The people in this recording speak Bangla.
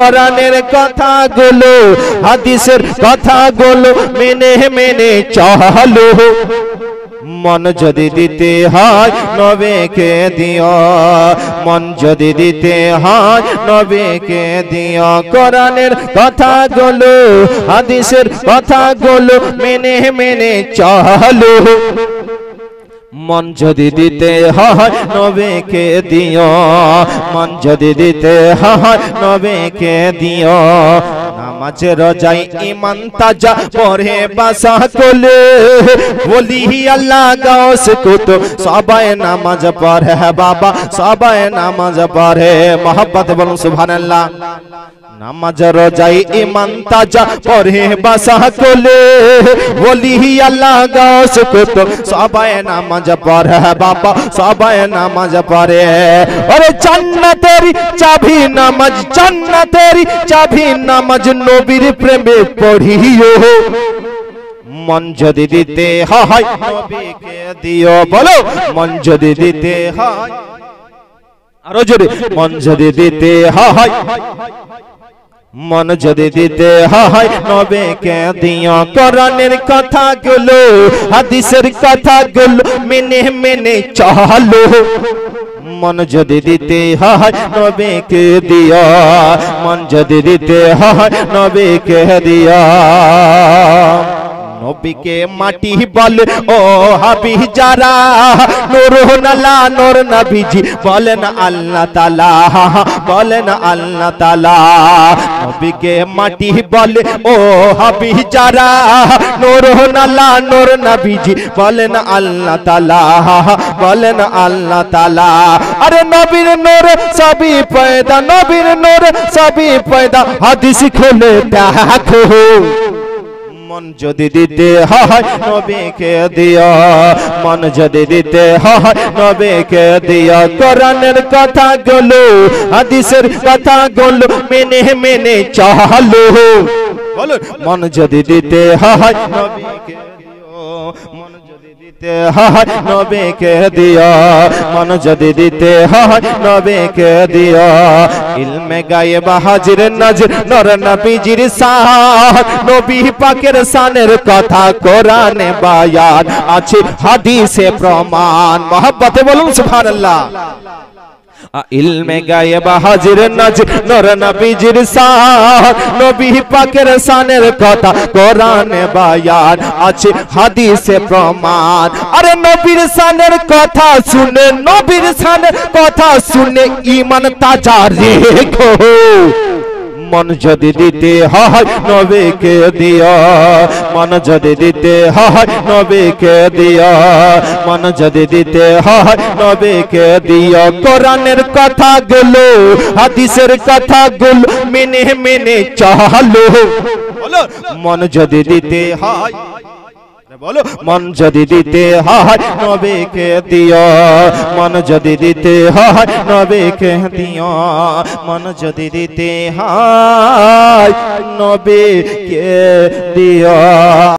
কোরআনের কথাগুলো হাদিসের কথাগুলো মেনে মেনে চলো। মন যদি দিতে হয় নবীকে দিও, মন যদি দিতে হয় নবীকে দিও। কোরআনের কথাগুলো হাদিসের কথাগুলো মেনে মেনে চলো। মন যদি দিতে হয় নবীকে দিও, মন যদি দিতে হয় নবীকে দিও। নামাজ রোজায় ঈমান তাজা পড়ে বাসা কোলে, ওলি আল্লাহ গাউস কুতুব সবাই নামাজ পড়ে বাবা, সবাই নামাজ পড়ে। মোহাম্মত বলুন সুবহানাল্লাহ। নামাজ রোজায় ঈমান তাজা পড়ে বাসা কোলে, ওলি আল্লাহ গাউস কুতুব সবাই নামাজ পড়ে বাবা, সবাই নামাজ পড়ে। ওরে জান্নাতের চাবি নামাজ, জান্নাতের চাবি নামাজ, নবীর প্রেমে পড়িও। মন যদি দিতে হয় নবীকে দিও, বলো মন যদি দিতে হয়, আরো জোরে, মন যদি দিতে হয়, মন যদি দিতে হয় নবীকে দিও। কোরআনের কথাগুলো হাদিসের কথাগুলো মেনে মেনে চলো। মন যদি দিতে হয় নবীকে দিও, মন যদি দিতে হয় নবীকে দিও। নবীকে মাটি বলে ও হাবি যারা, নূর নালা নূর নবীজি বলেন আল্লাহ তাআলা, বলেন আল্লাহ তাআলা। নবীকে মাটি বলে ও হাবি যারা, নূর নালা নূর নবীজি বলেন আল্লাহ তাআলা, বলেন আল্লাহ তাআলা। আরে নবীর নূর সবই পয়দা, নবীর নূর সবই পয়দা, হাদিস খুলে দেখো। মন যদি দিতে হয় নবীকে দিও, মন যদি দিতে হয় নবীকে দিও। কোরআনের কথাগুলো হাদিসের কথাগুলো মেনে মেনে চলো। বলো মন যদি দিতে হয় নবীকে দিও, মন যদি দিতে হয় নবীকে দিও, মন যদি দিতে হয় নবীকে দিও। ইলমে গায়েব হাজির নাজির নূর নবীজির শান, নবী পাকের শানের কথা কোরআনে বায়ান আছে, হাদিসে প্রমাণ। মহব্বতে বলুন সুবহানাল্লাহ। ইলমে গায়েব হাজির নাজির নূর নবীজির শান, নবী পাকের শানের কথা কোরআনে বায়ান আছে, হাদিসে প্রমাণ। আরে নবীর শানের কথা শুনে, নবীর শানের কথা শুনে ঈমান তাজা রেখো। মন যদি দিতে হয় নবীকে দিও, মন যদি দিতে হয় নবীকে দিও, মন যদি দিতে হয় নবীকে দিও। কোরআনের কথাগুলো হাদিসের কথাগুলো মেনে মেনে চলো। বলো মন যদি দিতে হয়, বলো মন যদি দিতে হয় নবীকে দিও, মন যদি দিতে হয় নবীকে দিও, মন যদি দিতে হয় নবীকে দিও।